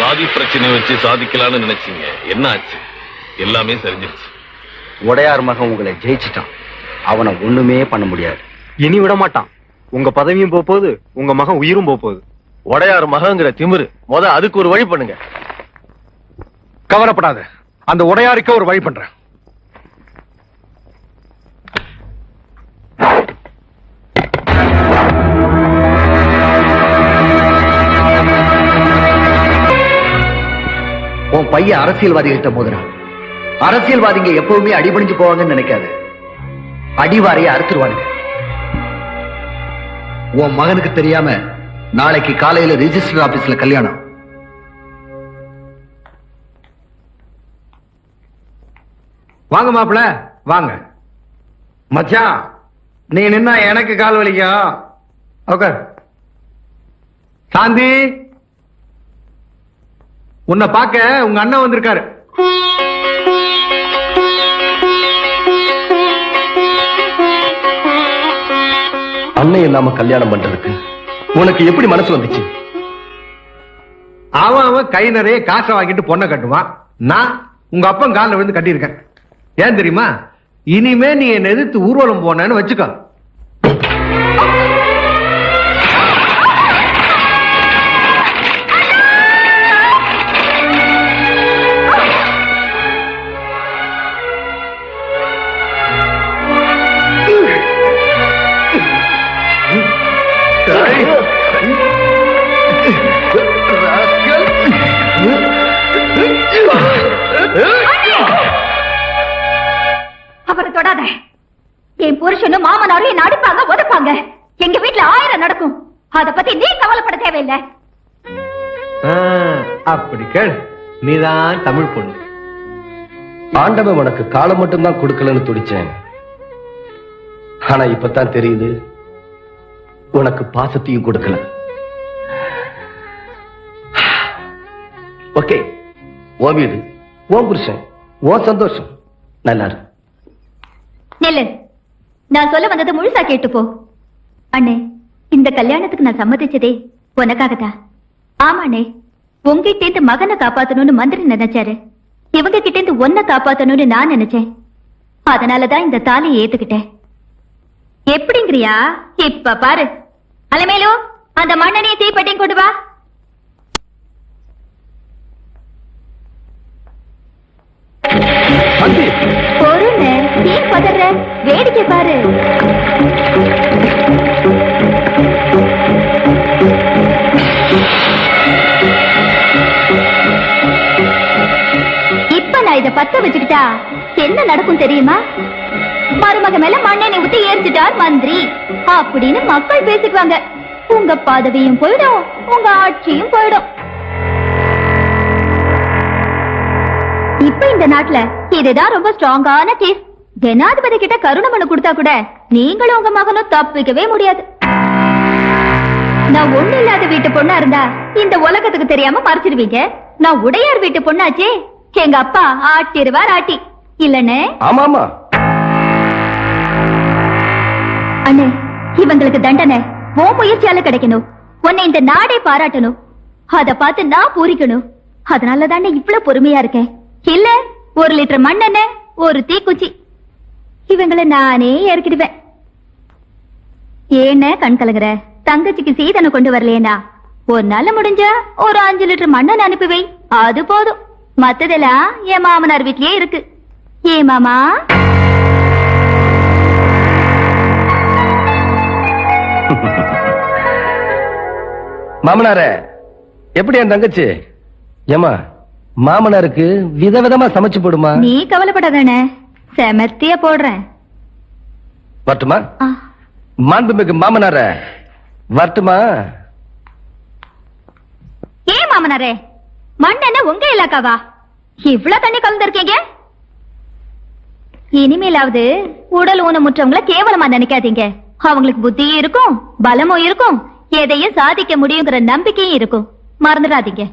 சாதி பிரச்சனை வச்சு சாதிக்கலாம்னு நினைச்சீங்க, என்ன ஆச்சு? எல்லாமே சரிஞ்சிருச்சு. உடையார் மகன் உங்களை ஜெயிச்சிட்டான். அவனை ஒண்ணுமே பண்ண முடியாது. இனி விட மாட்டான். உங்க பதவியும் போகுது, உங்க மகன் உயிரும் போகுது. உடையார் மகங்கிற திமிரு அதுக்கு ஒரு வழி பண்ணுங்க. கவலைப்படாத, அந்த உடையாருக்கு ஒரு வழி பண்றேன். உன் பையன் அரசியல்வாதிகிட்ட மோதுறான். அரசியல்வாதிங்க எப்பவுமே அடிபணிஞ்சு போவாங்கன்னு நினைக்காது. அடிவாரைய அறுத்துருவானுங்க. உன் மகனுக்கு தெரியாம நாளைக்கு காலையில ரிஜிஸ்டர் ஆபீஸ்ல கல்யாணம். வாங்க மாப்பிள, வாங்க. மச்சான், நீ நின்னா எனக்கு கால் வலிக்கும். ஓகே சாந்தி, உன்னை பார்க்க உங்க அண்ணன் வந்திருக்காரு. அண்ணன் இல்லாம கல்யாணம் பண்றதுக்கு உனக்கு எப்படி மனசு வந்துச்சு? அவன் கை நிறைய காசை வாங்கிட்டு பொண்ணை கட்டுவான். நான் உங்க அப்பன் காலில் விழுந்து கட்டியிருக்கேன். ஏன் தெரியுமா? இனிமே நீ என்னை எதிர்த்து ஊர்வலம் போனேன்னு வச்சுக்கோ. அவரை தொடாத. என் புருஷனும் மாமனாரும் என்ன அடிப்பாங்க, உதப்பாங்க. எங்க வீட்டுல 1000 நடக்கும். அத பத்தி நீ கவலைப்பட தேவையில்லை. அப்படி கேள், நீதான் தமிழ் பொண்ணு. ஆண்டவன் உனக்கு காலம் மட்டும்தான் கொடுக்கலன்னு துடிச்சேன். ஆனா இப்பதான் தெரியுது, உனக்கு பாசத்தையும் கொடுக்கல. ஓகே, ஓ வீடு, ஓ புருஷன், ஓ சந்தோஷம். நல்லா இருக்கு. நெல்லு, நான் சொல்ல வந்தது முழுசா கேட்டு போ. அண்ணே, இந்த கல்யாணத்துக்கு நான் சம்மதிச்சதே உனக்காகத்தான். ஆமாண்ணே, உங்ககிட்ட இருந்து மகனை காப்பாத்தணும்னு மந்திரி நினைச்சாரு. இவங்க கிட்ட இருந்து ஒன்ன காப்பாத்தணும்னு நான் நினைச்சேன். அதனாலதான் இந்த தாலியை ஏத்துக்கிட்டேன். எப்படிங்கிறியா? இப்ப பாரு. அலமேலு, அந்த மண்ணெண்ணைய தீப்பெட்டியும் கொண்டு வா. பொருள் நீ பதற, வேடிக்கை பாரு. இப்ப நான் இத பத்த வச்சுக்கிட்டா என்ன நடக்கும் தெரியுமா? மருமக மேல மண்ணெண்ணெய் ஊத்தி ஏறிச்சிட்டார் மந்திரி அப்படின்னு மக்கள் பேசிக்குவாங்க. உங்க பதவியும் போயிடும், உங்க ஆட்சியும் போயிடும். இப்ப இந்த நாட்டுல இதுதான் ரொம்ப ஸ்ட்ராங்கான கேஸ். ஜனாதிபதி கிட்ட கருணை மனு கொடுத்தா கூட நீங்களும் உங்க மகனும் தப்பிக்கவே முடியாது. நான் ஒண்ணு இல்லாத வீட்டு பொண்ணா இருந்தா இந்த உலகத்துக்கு தெரியாம மறைச்சிருவீங்க. நான் உடையார் வீட்டு பொண்ணாச்சே, எங்க அப்பா ஆட்டிருவார் ஆட்டி. இல்லன்னு ஆமாமா அண்ணே, இவங்களுக்கு தண்டனை ஓ முயற்சியால கிடைக்கணும். உன்னை இந்த நாடே பாராட்டணும். அத பார்த்து நான் பூரிக்கணும். அதனாலதானே இவ்வளவு பொறுமையா இருக்கேன். இல்ல 1 லிட்டர் மண்ணெண்ணெய், ஒரு தீக்குச்சி, இவங்களை நானே ஏற்கிடுவேன். ஏன கண் கலங்குற? தங்கச்சிக்கு சீதனை கொண்டு வரலேனா ஒரு நாள் முடிஞ்சா ஒரு 5 லிட்டர் மண்ணெண்ணெய் அனுப்பி வை, அது போதும். மத்ததெல்லாம் என் மாமனார் வீட்லயே இருக்கு. ஏ மாமா, மாமனார எப்படி என் தங்கச்சி? ஏமா, மாமனாருக்கு விதவிதமா சமைச்சு போடுமா. நீ கவலைப்படாதானே, செமத்திய போடுறேன். வரட்டுமா? மாண்புமிகு மாமனார வரட்டுமா? ஏன் மாமனாரே, மண்ணெண்ண உங்க இலாக்காவா? இவ்வளவு தண்ணி கலந்துருக்கீங்க. இனிமேலாவது உடல் ஊனமுற்றவங்கள கேவலமா நினைக்காதீங்க. அவங்களுக்கு புத்தியும் இருக்கும், பலமும் இருக்கும், எதையும் சாதிக்க முடியுங்கிற நம்பிக்கையும் இருக்கும். மறந்துடாதீங்க.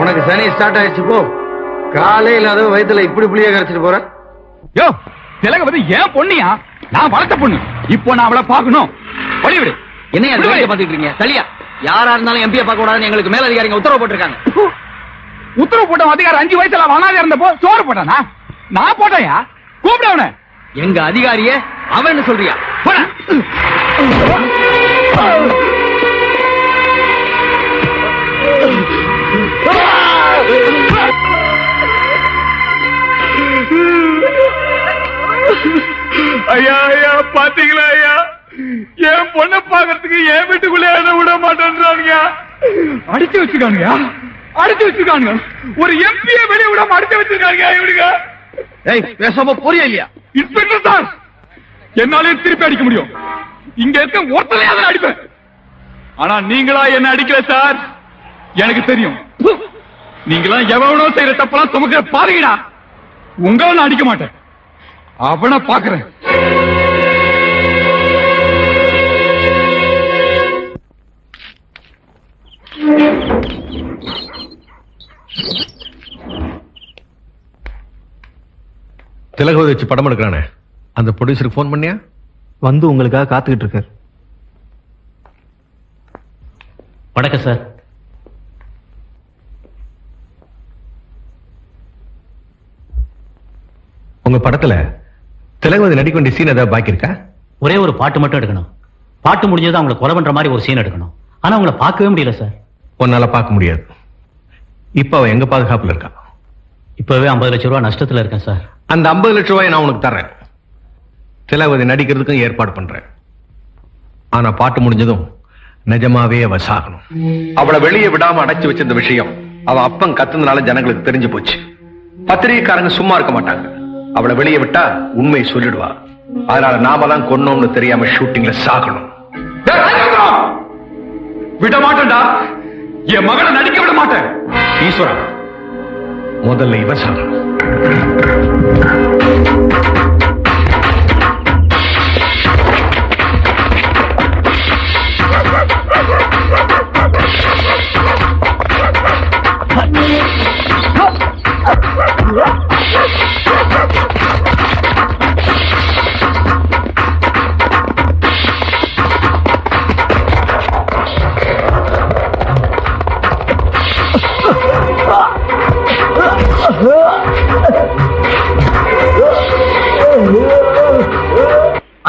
உனக்கு சனி ஸ்டார்ட் ஆயிடுச்சு. போ, காலையில அது வயிற்றுல இப்படி புளிய கரைச்சிட்டு போற. யோ, திலகவதி ஏன் பொண்ணியா? நான் வளர்த்த பொண்ணு. இப்போ நான் அவளை பார்க்கணும். வழிவிடு. என்ன பாத்துட்டு இருக்கீங்க? தலியா யாரா இருந்தாலும் எம்பியை பார்க்க கூடாதுன்னு எங்களுக்கு மேலதிகாரிங்க உத்தரவு போட்டிருக்காங்க. உத்தரவு போட்ட அதிகாரி 5 வயசுல வனாதியா இருந்தப்போ சோறு போட்டானா? நான் போட்டேயா? கூப்பிட அவனை. எங்க அதிகாரியே அவன்னு சொல்றியா? போடா. ஐயா ஐயா பாத்தீங்களா ஐயா, என் பொண்ணை பாக்கிறதுக்கு என் வீட்டுக்குள்ளே என்ன விட மாட்டேன்றானுங்க. அடிச்சு வச்சுக்கானுங்க, அடிச்சு வச்சுக்கானுங்க. ஒரு எம்பியை வெளியே விடாம அடிச்சு வச்சிருக்காங்க இவனுங்க. பேசாம போறியா இல்லையா? இன்ஸ்பெக்டர் சார், என்னாலே திருப்பி அடிக்க முடியும். இங்க இருக்க ஒருத்தனையா தான் அடிப்பேன். ஆனா நீங்களா என்ன அடிக்கல சார், எனக்கு தெரியும். நீங்களா எவனோ செய்யற தப்பெல்லாம் சுமக்கிற பாருங்கடா. உங்களை நான் அடிக்க மாட்டேன், அவனை பாக்குறேன். திலகவதி வச்சு படம் எடுக்கிறானே, அந்த ப்ரொடியூசருக்கு போன் பண்ணியா? வந்து உங்களுக்காக காத்துக்கிட்டு இருக்காரு. வணக்கம் சார். உங்க படத்துல திலகவதி நடிக்க வேண்டிய சீன் ஏதாவது பாக்கி இருக்கா? ஒரே ஒரு பாட்டு மட்டும் எடுக்கணும். பாட்டு முடிஞ்சது அவங்களை கொலை பண்ற மாதிரி ஒரு சீன் எடுக்கணும். ஆனா அவங்கள பார்க்கவே முடியல சார். உன்னால பார்க்க முடியாது. இப்ப அவ எங்க பாதுகாப்புல இருக்கா? இப்பவே 50 லட்சம் ரூபாய் நஷ்டத்துல இருக்கேன் சார். அந்த 50 லட்சம் ரூபாய் நான் உனக்கு தர்றேன். திலகவதி நடிக்கிறதுக்கும் ஏற்பாடு பண்றேன். ஆனா பாட்டு முடிஞ்சதும் நிஜமாவே அவ சாகணும். அவளை வெளியே விடாம அடைச்சு வச்சிருந்த விஷயம் அவன் அப்பன் கத்துனால ஜனங்களுக்கு தெரிஞ்சு போச்சு. பத்திரிகைக்காரங்க சும்மா இருக்க மாட்டாங்க. அவளை வெளியே விட்டா உண்மை சொல்லிடுவா. அதனால நாம தான் கொன்னோம்னு தெரியாம ஷூட்டிங்ல சாகணும். விட மாட்டேன்டா, என் மகனை நடிக்க விட மாட்டேன். ஈஸ்வரா, முதல்ல இவ சாகணும்.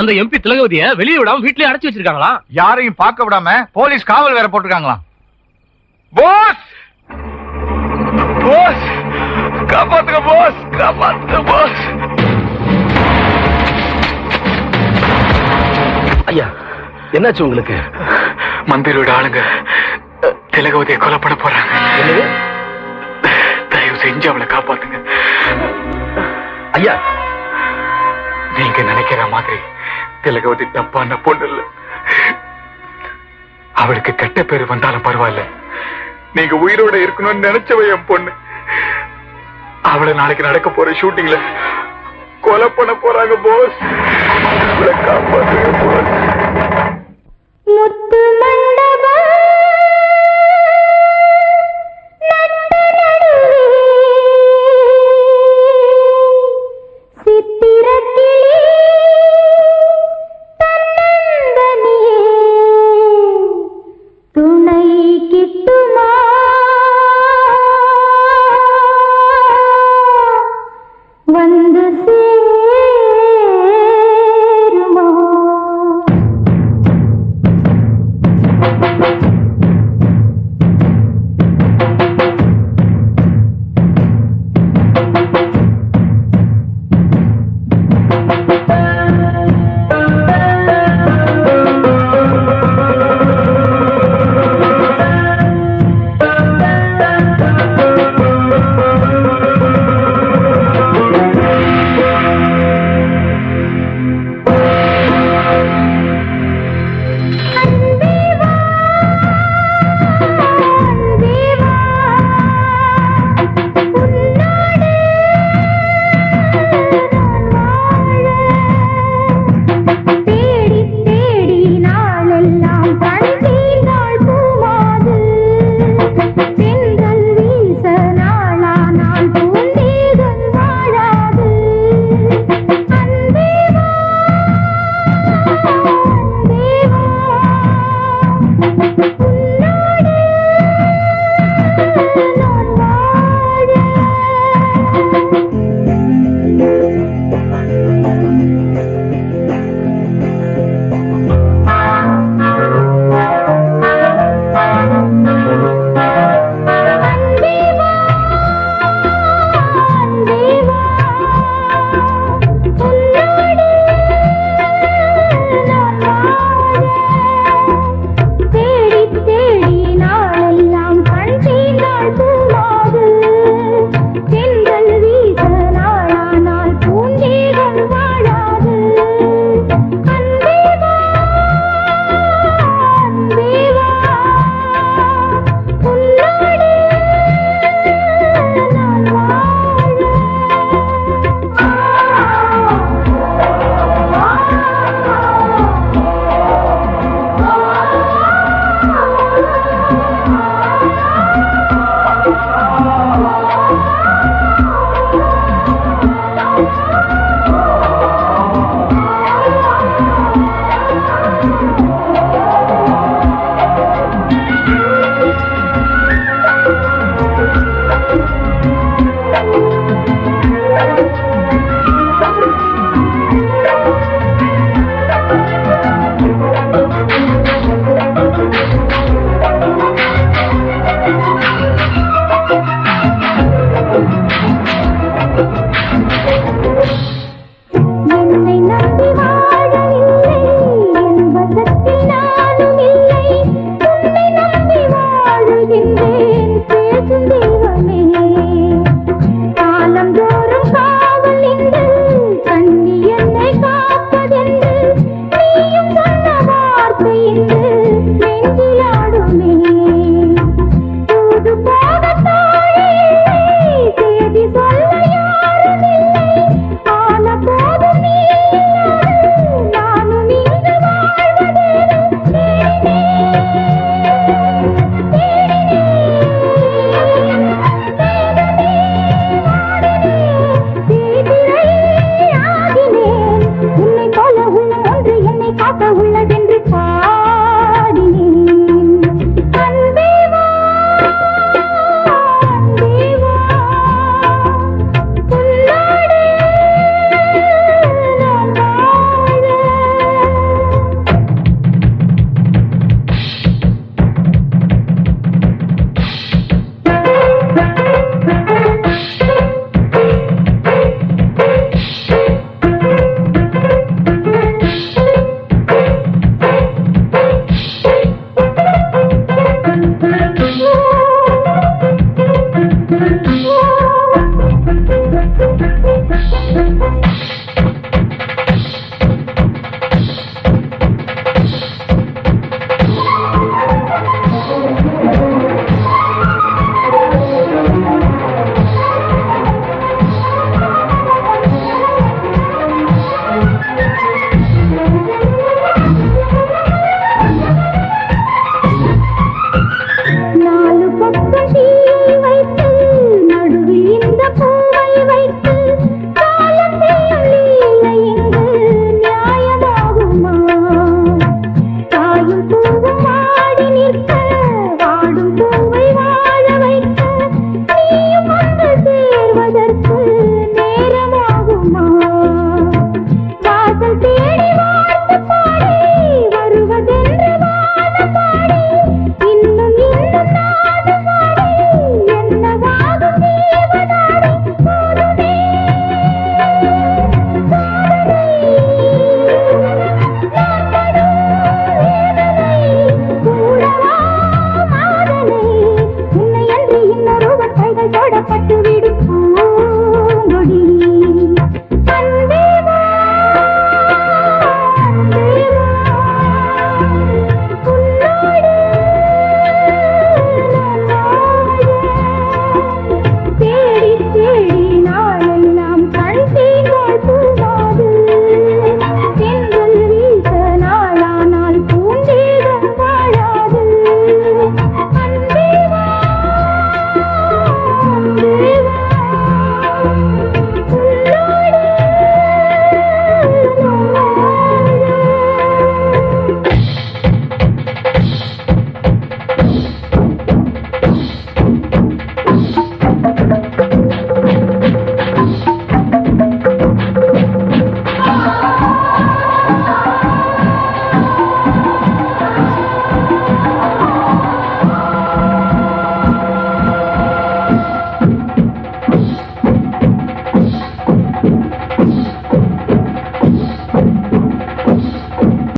அந்த எம்பி திலகவதிய வெளியே விடாம வீட்லயே அடைச்சு வச்சிருக்காங்களா? யாரையும் பார்க்க விடாம போலீஸ் காவல் வேற போட்டிருக்காங்களாம். போஸ், போஸ், காப்பாத்துங்க போஸ், காப்பாத்துங்க போஸ். ஐயா, என்னாச்சு உங்களுக்கு? மந்திரோட ஆளுங்க திலகவதியை கொலை பண்ண போறாங்க. தயவு செஞ்சு அவளை காப்பாத்துங்க ஐயா. நீங்க நினைக்கிற மாதிரி திலகவதி தப்பான பொண்ணு இல்ல. அவளுக்கு கெட்ட பேரு வந்தாலும் பரவாயில்ல, நீங்க உயிரோட இருக்கணும்னு நினைச்சவ என் பொண்ணு. அவளை நாளைக்கு நடக்க போற ஷூட்டிங்ல கொலை பண்ண போறாங்க போஸ். அவளை காப்பாத்துங்க போஸ்.